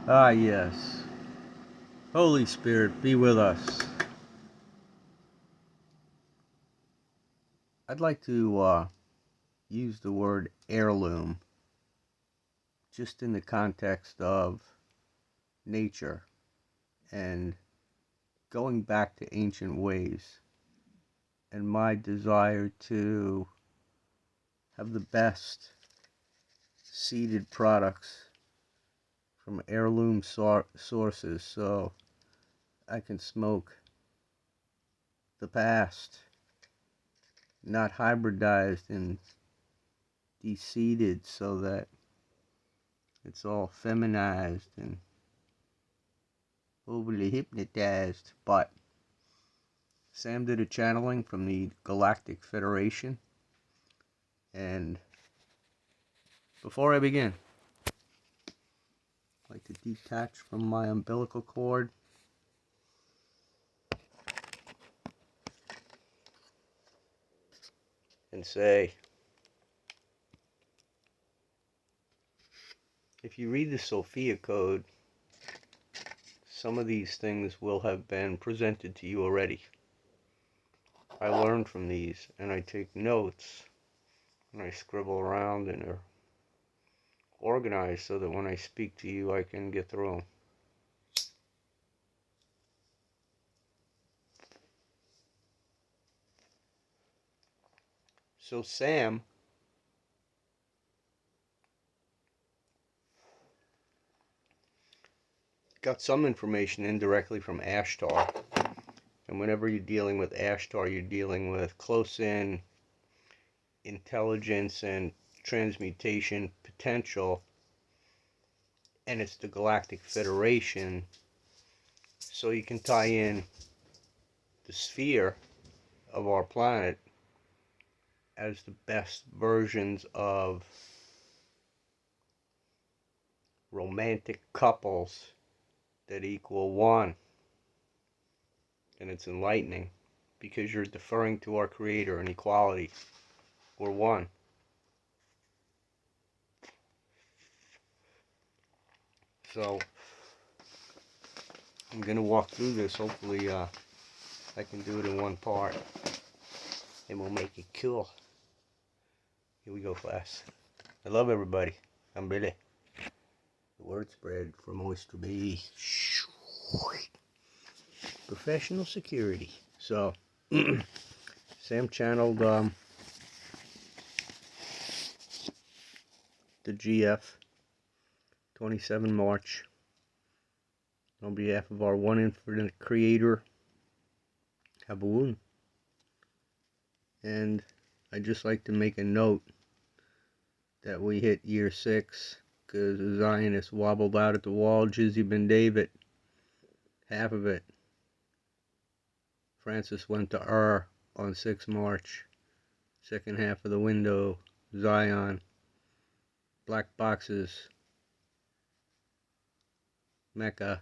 Ah, yes. Holy Spirit, be with us. I'd like to use the word heirloom just in the context of nature and going back to ancient ways and my desire to have the best seeded products from heirloom sources so I can smoke the past, not hybridized and deseeded so that it's all feminized and overly hypnotized. But Sam did a channeling from the Galactic Federation. And before I begin, I'd like to detach from my umbilical cord and say, if you read the Sophia Code, some of these things will have been presented to you already. I learn from these and I take notes and I scribble around and they're organized so that when I speak to you I can get through them. So Sam got some information indirectly from Ashtar. And whenever you're dealing with Ashtar, you're dealing with close-in intelligence and transmutation potential. And it's the Galactic Federation. So you can tie in the sphere of our planet as the best versions of romantic couples that equal one. And it's enlightening because you're deferring to our Creator and equality. We're one. So I'm going to walk through this. Hopefully I can do it in one part. And we'll make it cool. Here we go, class. I love everybody. I'm Billy. The word spread from Oyster Bay. Professional security. So, Sam channeled the GF 27 March on behalf of our one infinite creator, Haboon. And I'd just like to make a note that we hit year 6 because the Zionists wobbled out at the wall. Jizzy Ben David, half of it. Francis went to on 6 March. Second half of the window, Zion. Black boxes, Mecca.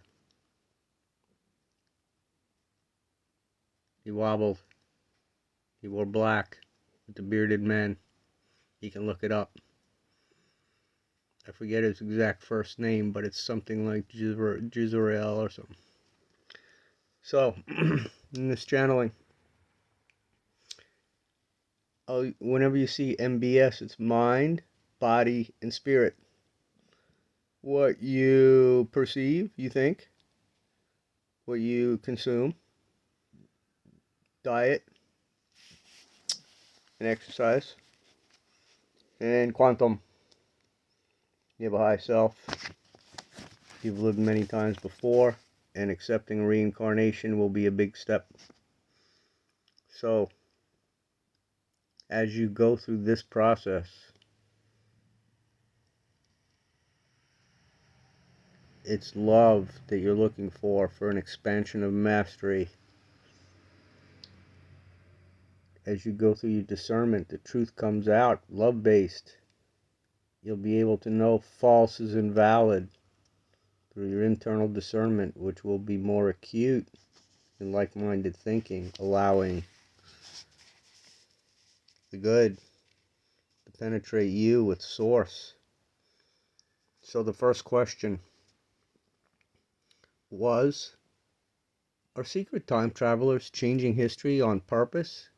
He wobbled. He wore black with the bearded men. You can look it up. I forget his exact first name, but it's something like Jizrael or something. So, in this channeling, whenever you see MBS, it's mind, body, and spirit. What you perceive, you think. What you consume, diet, and exercise. And quantum. You have a high self. You've lived many times before, and accepting reincarnation will be a big step. So, as you go through this process, it's love that you're looking for an expansion of mastery. As you go through your discernment, the truth comes out, love-based. You'll be able to know false is invalid through your internal discernment, which will be more acute in like-minded thinking, allowing the good to penetrate you with source. So the first question are secret time travelers changing history on purpose?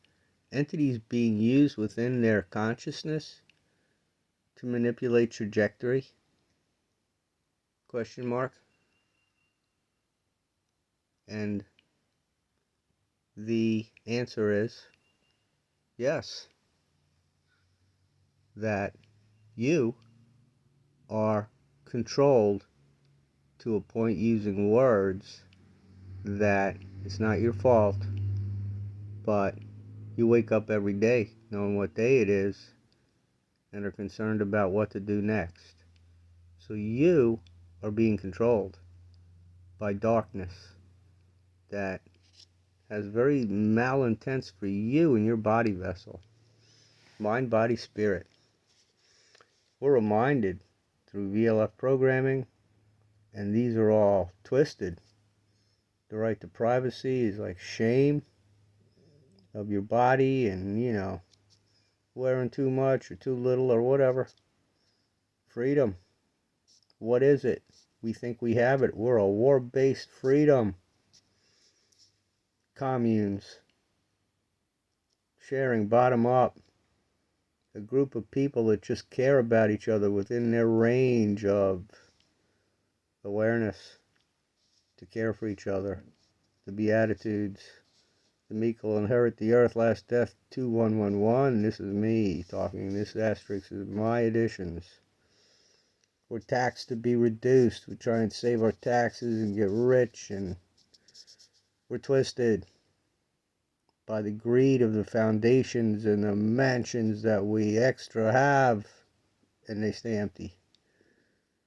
Entities being used within their consciousness to manipulate trajectory? Question mark. And the answer is yes, that you are controlled to a point using words that it's not your fault, but you wake up every day knowing what day it is and are concerned about what to do next. So you are being controlled by darkness that has very malintents for you and your body vessel. Mind, body, spirit. We're reminded through VLF programming, and these are all twisted. The right to privacy is like shame of your body and, wearing too much or too little or whatever. Freedom. What is it? We think we have it. We're a war-based freedom. Communes. Sharing bottom up. A group of people that just care about each other within their range of awareness. To care for each other. The Beatitudes. The meek will inherit the earth, last death 2111. This is me talking. This asterisk is my additions. We're taxed to be reduced. We try and save our taxes and get rich, and we're twisted by the greed of the foundations and the mansions that we extra have, and they stay empty.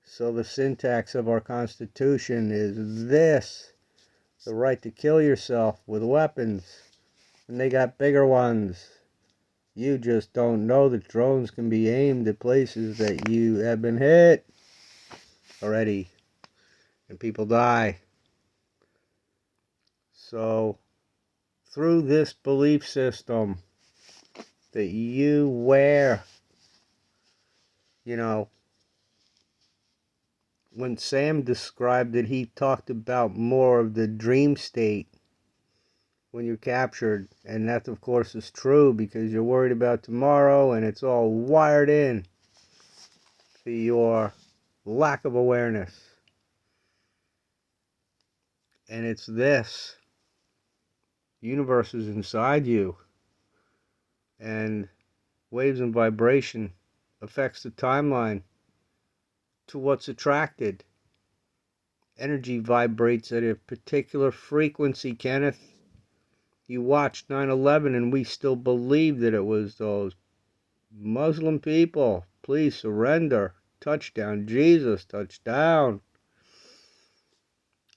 So the syntax of our Constitution is this: the right to kill yourself with weapons, and they got bigger ones. You just don't know that drones can be aimed at places that you have been hit already, and people die. So through this belief system that you wear, when Sam described it, he talked about more of the dream state when you're captured, and that of course is true because you're worried about tomorrow and it's all wired in to your lack of awareness. And it's this: universe is inside you, and waves and vibration affects the timeline to what's attracted. Energy vibrates at a particular frequency, Kenneth. You watched 9/11 and we still believe that it was those Muslim people. Please surrender. Touchdown, Jesus, touchdown.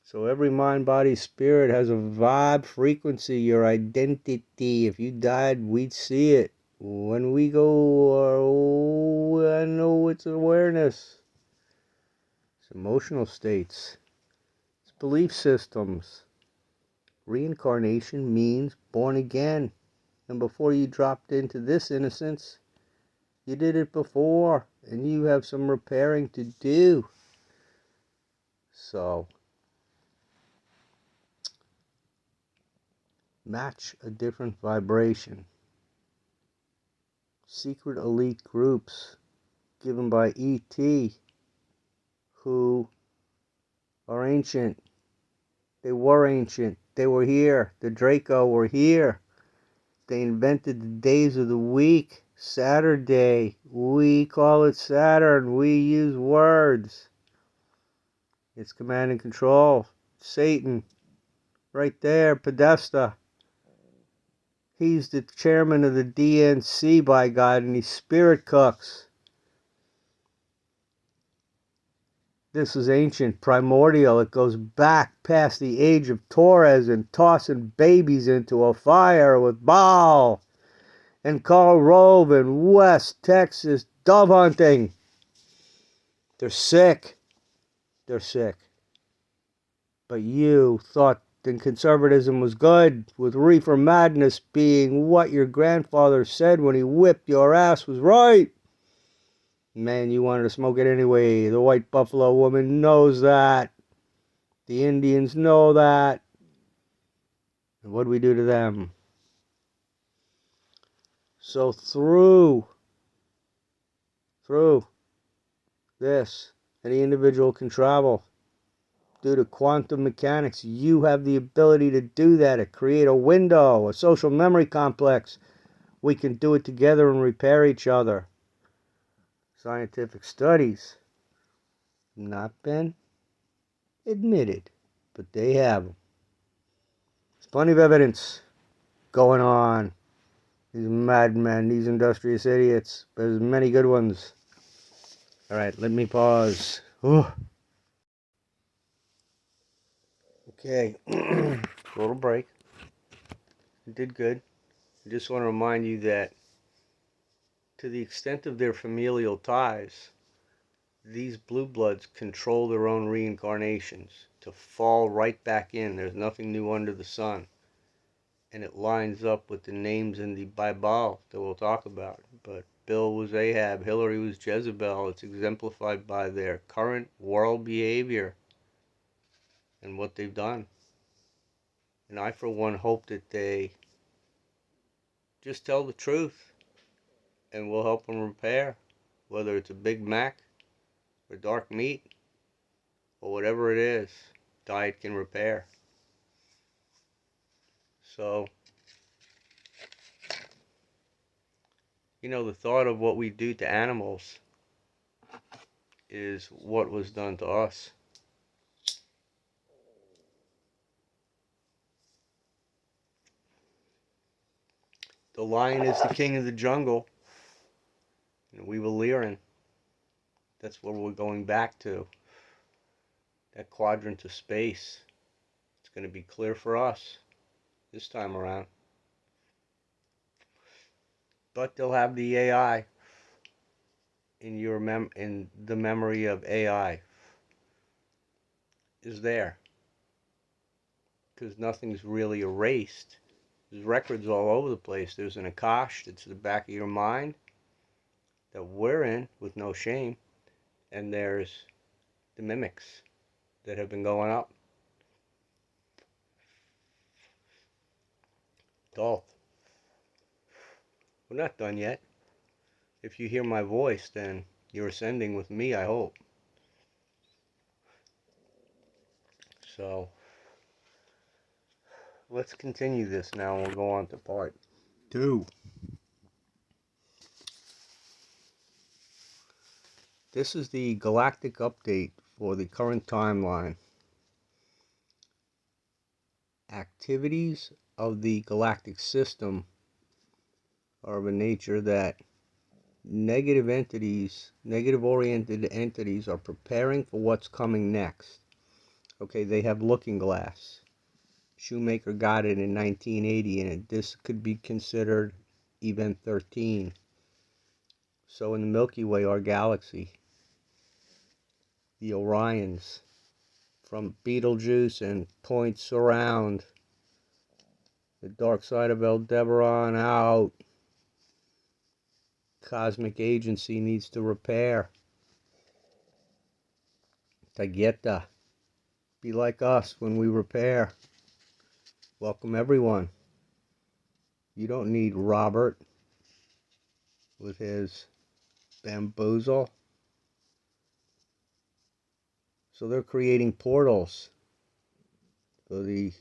So every mind, body, spirit has a vibe frequency, your identity. If you died, we'd see it. When we go, I know it's awareness. It's emotional states. It's belief systems. Reincarnation means born again. And before you dropped into this innocence, you did it before. And you have some repairing to do. So, match a different vibration. Secret elite groups given by E.T. who are ancient. They were ancient. They were here. The Draco were here. They invented the days of the week. Saturday. We call it Saturn. We use words. It's command and control. Satan. Right there. Podesta. He's the chairman of the DNC, by God, and he spirit cooks. This is ancient, primordial. It goes back past the age of Torres and tossing babies into a fire with Baal and Karl Rove in West Texas dove hunting. They're sick. They're sick. But you thought that conservatism was good, with reefer madness being what your grandfather said when he whipped your ass was right. Man, you wanted to smoke it anyway. The white buffalo woman knows that. The Indians know that. And what do we do to them? So through this, any individual can travel. Due to quantum mechanics, you have the ability to do that, to create a window, a social memory complex. We can do it together and repair each other. Scientific studies have not been admitted, but they have them. There's plenty of evidence going on. These madmen, these industrious idiots. There's many good ones. All right, let me pause. Ooh. Okay, little break. You did good. I just want to remind you that to the extent of their familial ties, these blue bloods control their own reincarnations to fall right back in. There's nothing new under the sun. And it lines up with the names in the Bible that we'll talk about. But Bill was Ahab, Hillary was Jezebel. It's exemplified by their current world behavior and what they've done. And I, for one, hope that they just tell the truth and we'll help them repair, whether it's a Big Mac or dark meat or whatever it is, diet can repair. So, the thought of what we do to animals is what was done to us. The lion is the king of the jungle. We were Lyran. That's where we're going back to. That quadrant of space. It's going to be clear for us this time around. But they'll have the AI in the memory of AI is there. Because nothing's really erased. There's records all over the place. There's an Akash that's in the back of your mind that we're in with no shame. And there's the mimics that have been going up. Dolph, we're not done yet. If you hear my voice, then you're ascending with me, I hope. So, let's continue this now and we'll go on to part 2. This is the galactic update for the current timeline. Activities of the galactic system are of a nature that negative-oriented entities are preparing for what's coming next. Okay, they have Looking Glass. Shoemaker got it in 1980, and this could be considered Event 13. So in the Milky Way, our galaxy, the Orions, from Betelgeuse and points around the dark side of Aldebaran out, cosmic agency needs to repair. Taygeta, be like us when we repair. Welcome everyone. You don't need Robert with his bamboozle. So they're creating portals for the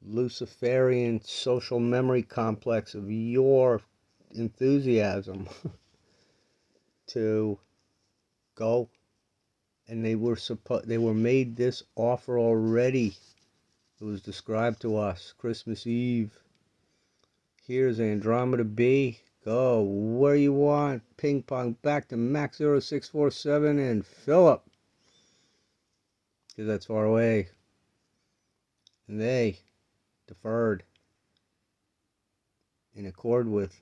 Luciferian social memory complex of your enthusiasm to go. And they were made this offer already. It was described to us Christmas Eve. Here's Andromeda B. Go where you want. Ping pong back to Max 0647 and Philip. Because that's far away. And they deferred in accord with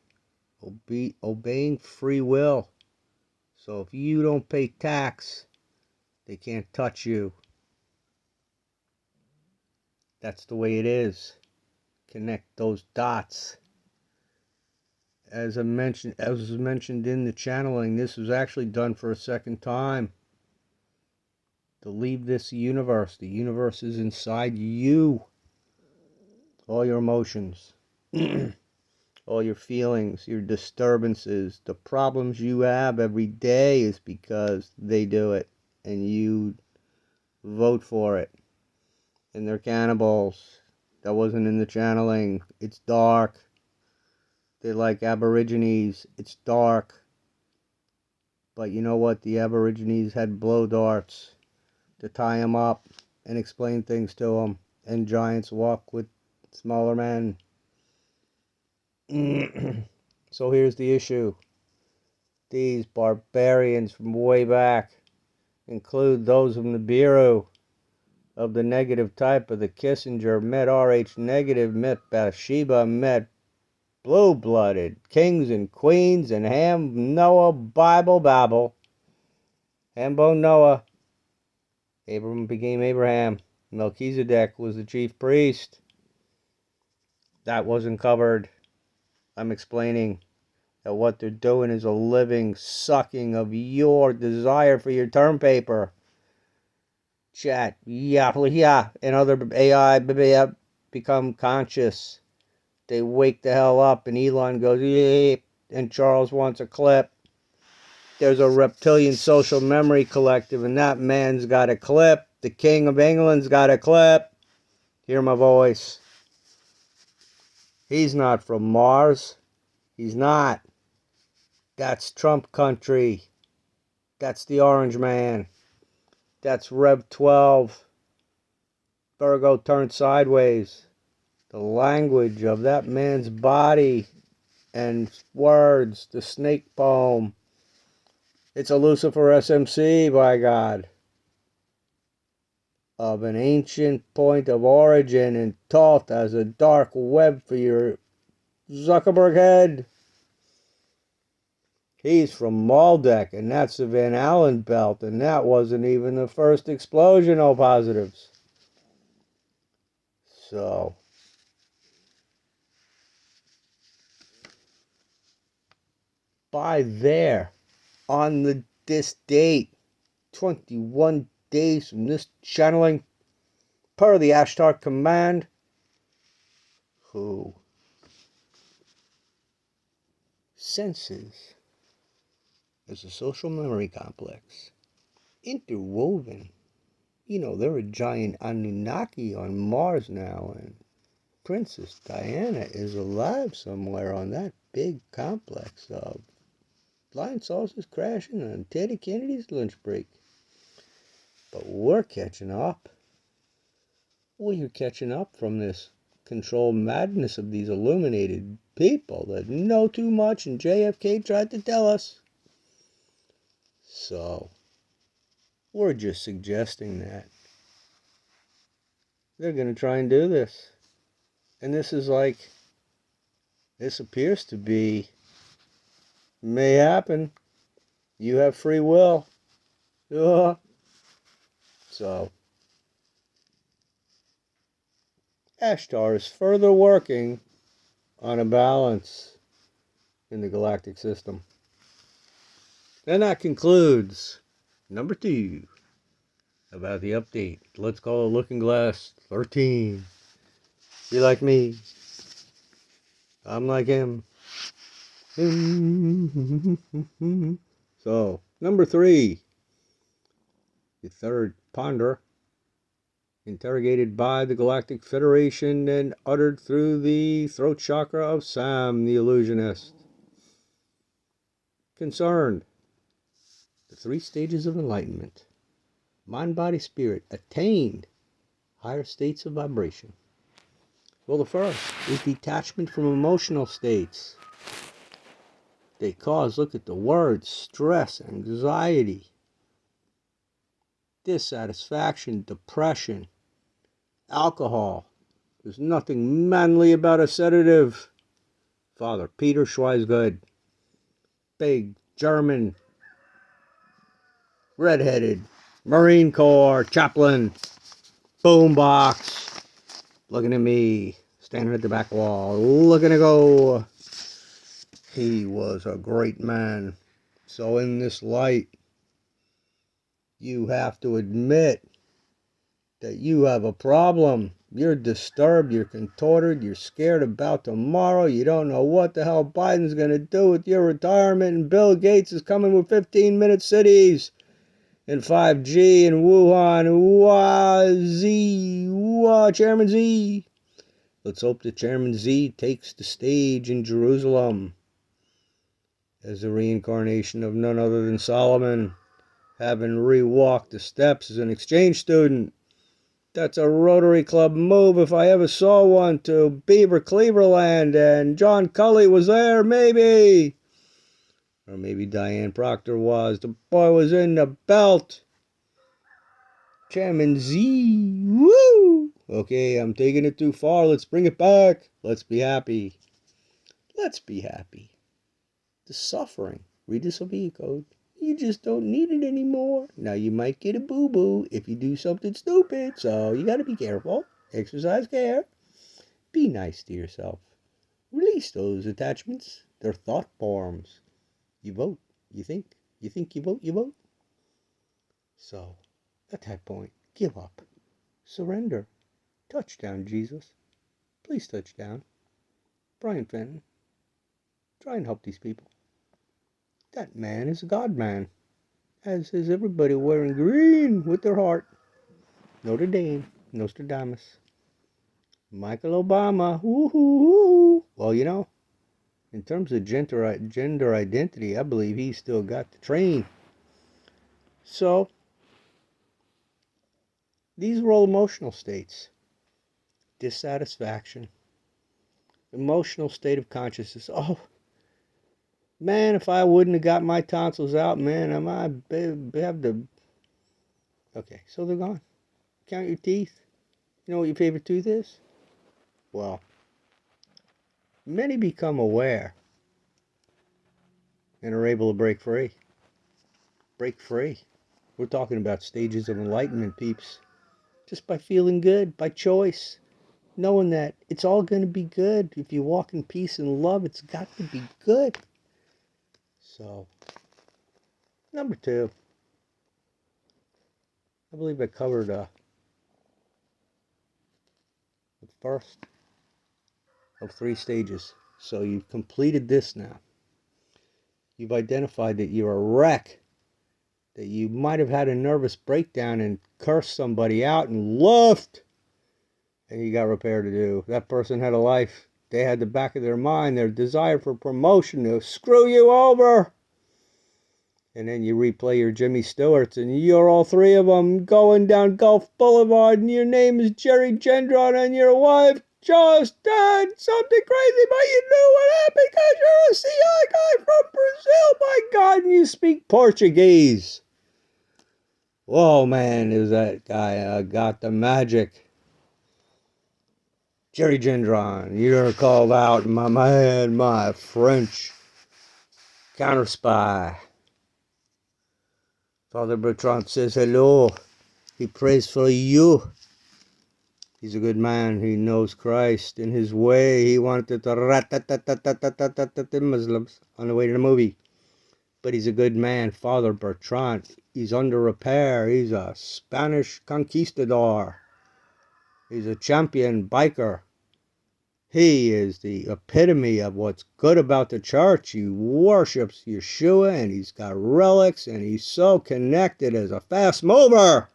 obeying free will. So if you don't pay tax, they can't touch you. That's the way it is. Connect those dots. As was mentioned in the channeling, this was actually done for a second time. to leave this universe. The universe is inside you. All your emotions, all your feelings, your disturbances, the problems you have every day is because they do it and you vote for it. And they're cannibals. That wasn't in the channeling. It's dark. They like Aborigines. It's dark. But you know what? The Aborigines had blow darts to tie them up and explain things to them. And giants walk with smaller men. So here's the issue. These barbarians from way back include those from the Bureau of the negative type of the Kissinger, met RH negative, met Bathsheba, met blue-blooded kings and queens, and Ham, Noah, Bible, Babel. Hambo, Noah. Abram became Abraham. Melchizedek was the chief priest. That wasn't covered. I'm explaining that what they're doing is a living sucking of your desire for your term paper. Chat, yeah, and other AI become conscious. They wake the hell up, and Elon goes, yeah, and Charles wants a clip. There's a reptilian social memory collective, and that man's got a clip. The King of England's got a clip. Hear my voice. He's not from Mars. He's not. That's Trump country. That's the Orange Man. That's Rev 12. Virgo turned sideways. The language of that man's body and words, the snake poem. It's a Lucifer SMC, by God. Of an ancient point of origin and taught as a dark web for your Zuckerberg head. He's from Maldek, and that's the Van Allen belt, and that wasn't even the first explosion, O positives. So, by there, on this date, 21 days from this channeling, per the Ashtar command, who senses as a social memory complex, interwoven. You know, they're a giant Anunnaki on Mars now, and Princess Diana is alive somewhere on that big complex of flying saucers crashing on Teddy Kennedy's lunch break. But we're catching up. Well, you're catching up from this controlled madness of these illuminated people that know too much, and JFK tried to tell us. So, we're just suggesting that they're going to try and do this. And this appears to be, may happen. You have free will. So, Ashtar is further working on a balance in the galactic system. And that concludes number 2 about the update. Let's call it Looking Glass 13. Be like me. I'm like him. So, number 3. The third ponder, interrogated by the Galactic Federation and uttered through the throat chakra of Sam the Illusionist. Concerned. The 3 stages of enlightenment. Mind, body, spirit attained higher states of vibration. Well, the first is detachment from emotional states. They cause, look at the words, stress, anxiety, dissatisfaction, depression, alcohol. There's nothing manly about a sedative. Father Peter Schweizgood, big German, redheaded, Marine Corps chaplain, boombox, looking at me, standing at the back wall, looking to go. He was a great man. So in this light, You have to admit that you have a problem. You're disturbed, you're contorted, you're scared about tomorrow. You don't know what the hell Biden's going to do with your retirement, and Bill Gates is coming with 15-minute cities and 5G and Wuhan. Chairman Z. Let's hope that Chairman Z takes the stage in Jerusalem as the reincarnation of none other than Solomon, having rewalked the steps as an exchange student. That's a Rotary Club move if I ever saw one, to Beaver Cleaverland, and John Cully was there, maybe. Or maybe Diane Proctor was. The boy was in the belt. Chairman Z. Woo! Okay, I'm taking it too far. Let's bring it back. Let's be happy. Let's be happy. The suffering. Read the Sophia Code. You just don't need it anymore. Now, you might get a boo-boo if you do something stupid, so you got to be careful. Exercise care. Be nice to yourself. Release those attachments. They're thought forms. You vote. You think. You think you vote. You vote. So, at that point, give up. Surrender. Touchdown, Jesus. Please touch down. Brian Fenton. Try and help these people. That man is a God man. As is everybody wearing green with their heart. Notre Dame. Nostradamus. Michael Obama. Woo-hoo-hoo. Well, you know, in terms of gender identity, I believe he's still got the train. So, these were all emotional states. Dissatisfaction. Emotional state of consciousness. Oh, man, if I wouldn't have got my tonsils out, man, I might have the... Okay, so they're gone. Count your teeth. You know what your favorite tooth is? Well, many become aware and are able to break free. Break free. We're talking about stages of enlightenment, peeps. Just by feeling good, by choice. Knowing that it's all going to be good. If you walk in peace and love, it's got to be good. So, number 2. I believe I covered the first of 3 stages. So you've completed this now. You've identified that you're a wreck. That you might have had a nervous breakdown and cursed somebody out and left. And you got repair to do. That person had a life. They had the back of their mind, their desire for promotion to screw you over. And then you replay your Jimmy Stewarts, and you're all 3 of them going down Gulf Boulevard, and your name is Jerry Gendron, and your wife just did something crazy, but you knew what happened because you're a CI guy from Brazil, my God, and you speak Portuguese. Whoa, man, is that guy got the magic. Jerry Gendron, you're called out, my man, my French counter-spy. Father Bertrand says hello. He prays for you. He's a good man. He knows Christ. In his way, he wanted to rat-tat-tat-tat-tat-tat-tat Muslims on the way to the movie. But he's a good man, Father Bertrand. He's under repair. He's a Spanish conquistador. He's a champion biker. He is the epitome of what's good about the church. He worships Yeshua, and he's got relics, and he's so connected as a fast mover.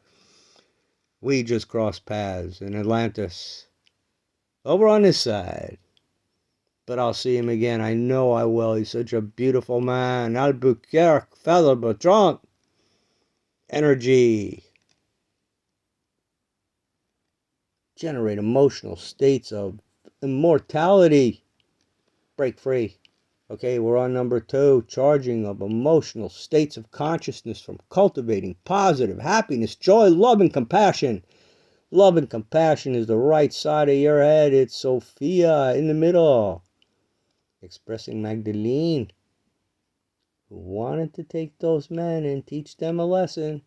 We just crossed paths in Atlantis. Over on this side. But I'll see him again. I know I will. He's such a beautiful man. Albuquerque, Father Bertrand. Energy. Generate emotional states of immortality. Break free. Okay, we're on number 2. Charging of emotional states of consciousness from cultivating positive happiness, joy, love, and compassion. Love and compassion is the right side of your head. It's Sophia in the middle. Expressing Magdalene, who wanted to take those men and teach them a lesson.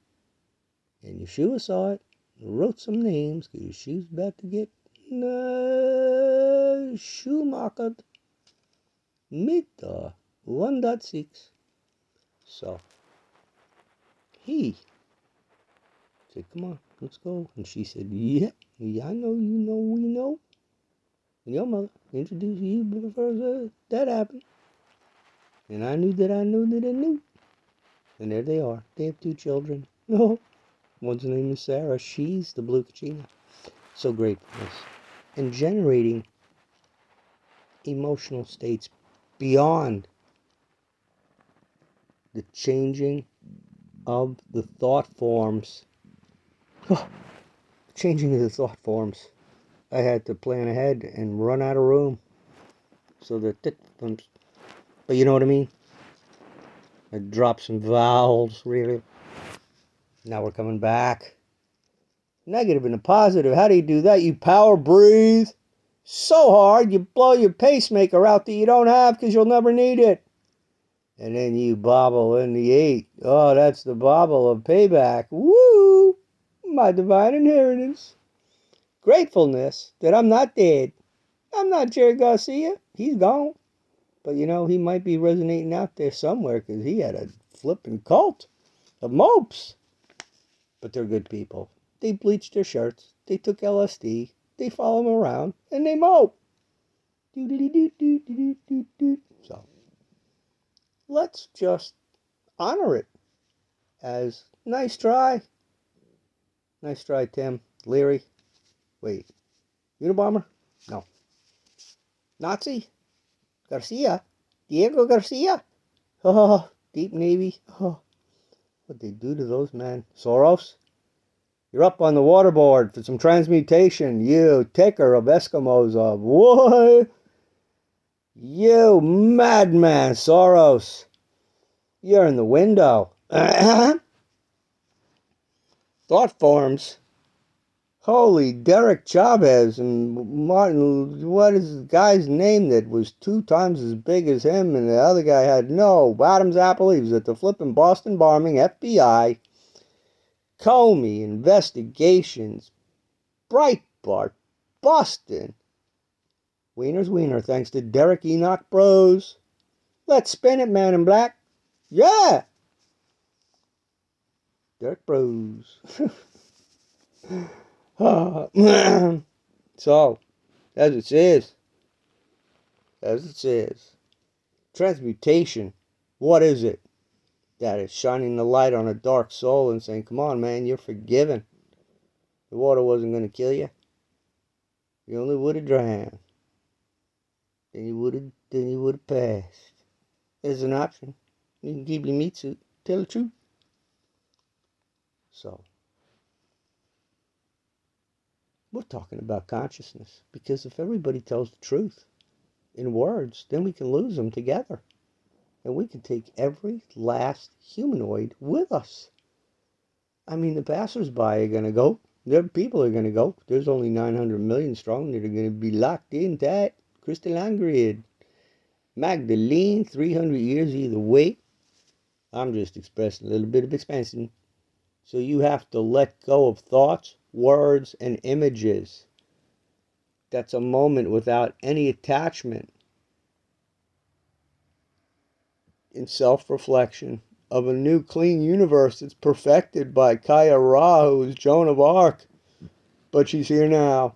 And Yeshua saw it, wrote some names, because she was about to get Schumacher mit 1.6. So, he I said, come on, let's go. And she said, yeah, I know, we know. And your mother introduced you before that happened. And I knew that I knew. And there they are. They have 2 children. Oh, one's name is Sarah. She's the Blue Kachina. So gratefulness. And generating emotional states beyond the changing of the thought forms. Oh, changing of the thought forms. I had to plan ahead and run out of room. So that, but you know what I mean? I dropped some vowels, really. Now we're coming back. Negative and a positive. How do you do that? You power breathe so hard you blow your pacemaker out that you don't have because you'll never need it. And then you bobble in the 8. Oh, that's the bobble of payback. Woo! My divine inheritance. Gratefulness that I'm not dead. I'm not Jerry Garcia. He's gone. But you know, he might be resonating out there somewhere because he had a flipping cult of mopes. But they're good people. They bleached their shirts. They took LSD. They follow him around. And they mope. So, let's just honor it as nice try. Nice try, Tim. Leary. Wait. Unabomber? No. Nazi? Garcia? Diego Garcia? Oh, Deep Navy. Oh, what'd they do to those men? Soros? You're up on the waterboard for some transmutation. You taker of Eskimos of what? You madman, Soros. You're in the window. Thought forms. Holy Derek Chavez and Martin, what is the guy's name that was 2 times as big as him and the other guy had no, Adam's apple, he was at the flipping Boston bombing, FBI, Comey, investigations, Breitbart, Boston. Wiener's Wiener, thanks to Derek Enoch Bros. Let's spin it, man in black. Yeah! Derek Bros. So, as it says, transmutation, what is it? That is shining the light on a dark soul and saying, come on, man, you're forgiven. The water wasn't going to kill you. You only would have drowned. Then you would have passed. There's an option. You can keep your meat suit. Tell the truth. So, we're talking about consciousness. Because if everybody tells the truth in words, then we can lose them together. And we can take every last humanoid with us. I mean, the passersby are going to go. Their people are going to go. There's only 900 million strong that are going to be locked in tight. Crystalline grid. Magdalene, 300 years either way. I'm just expressing a little bit of expansion. So you have to let go of thoughts, words, and images. That's a moment without any attachment. In self-reflection of a new clean universe that's perfected by Kaya Ra, who is Joan of Arc. But she's here now,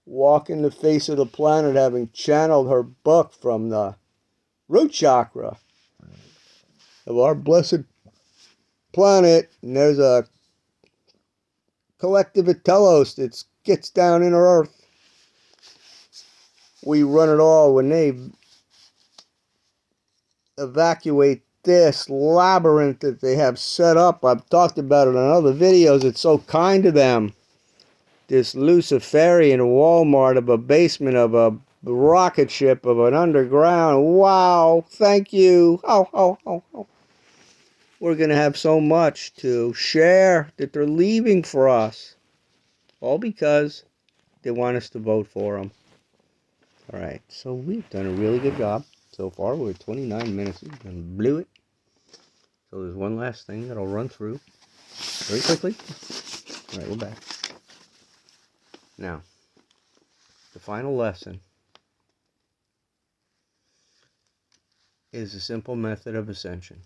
walking the face of the planet, having channeled her book from the root chakra of our blessed planet. And there's a collective of telos that gets down in Earth. We run it all when they evacuate this labyrinth that they have set up. I've talked about it in other videos. It's so kind to them. This Luciferian Walmart of a basement of a rocket ship of an underground. Wow, thank you. Oh. We're going to have so much to share that they're leaving for us. All because they want us to vote for them. All right, so we've done a really good job so far. We're at 29 minutes. We blew it. So there's one last thing that I'll run through very quickly. All right, we're back. Now, the final lesson is a simple method of ascension.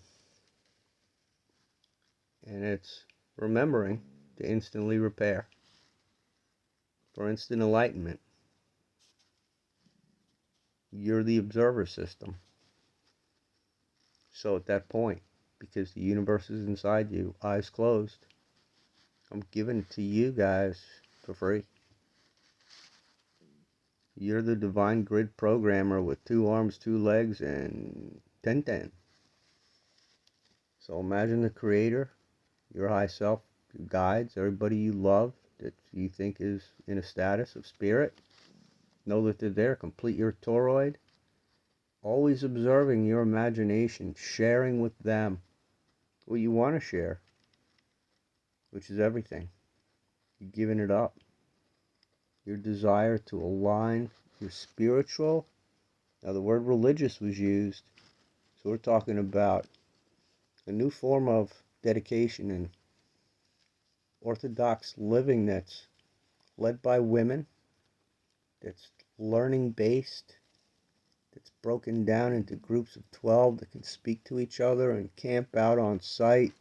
And it's remembering to instantly repair, for instant enlightenment. You're the observer system. So at that point, because the universe is inside you, eyes closed, I'm giving it to you guys for free. You're the divine grid programmer with 2 arms, 2 legs, and 10. So imagine the creator, your high self, your guides, everybody you love that you think is in a status of spirit. Know that they're there, complete your toroid. Always observing your imagination, sharing with them what you want to share, which is everything. You're giving it up. Your desire to align your spiritual. Now the word religious was used, so we're talking about a new form of dedication and orthodox living that's led by women, that's learning based, that's broken down into groups of 12 that can speak to each other and camp out on site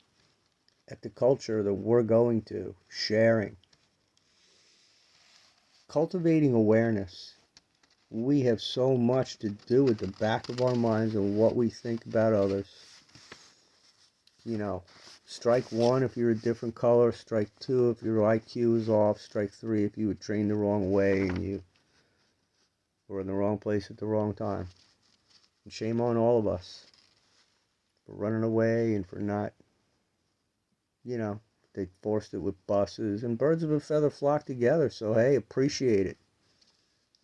at the culture that we're going to, sharing. Cultivating awareness. We have so much to do with the back of our minds and what we think about others. You know, strike 1 if you're a different color, strike 2 if your IQ is off, strike 3 if you were trained the wrong way and you were in the wrong place at the wrong time. And shame on all of us for running away and for not, they forced it with buses, and birds of a feather flock together, so hey, appreciate it.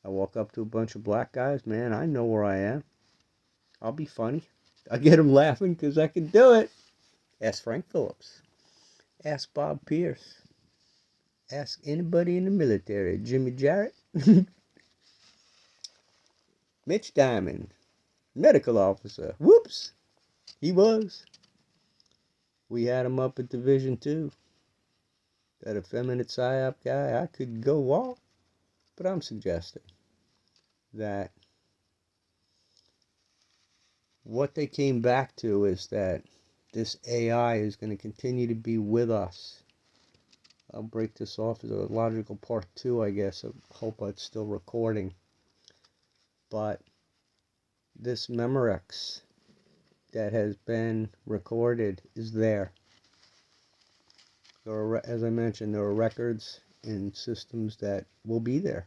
I walk up to a bunch of black guys, man, I know where I am. I'll be funny. I get them laughing because I can do it. Ask Frank Phillips. Ask Bob Pierce. Ask anybody in the military. Jimmy Jarrett. Mitch Diamond. Medical officer. Whoops. He was. We had him up at Division 2. That effeminate PSYOP guy, I could go off. But I'm suggesting that what they came back to is that this AI is going to continue to be with us. I'll break this off as a logical part 2, I guess. I hope it's still recording. But this Memorex that has been recorded is there. As I mentioned, there are records and systems that will be there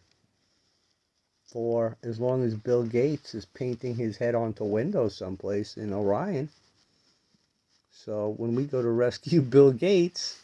for as long as Bill Gates is painting his head onto Windows someplace in Orion. So when we go to rescue Bill Gates,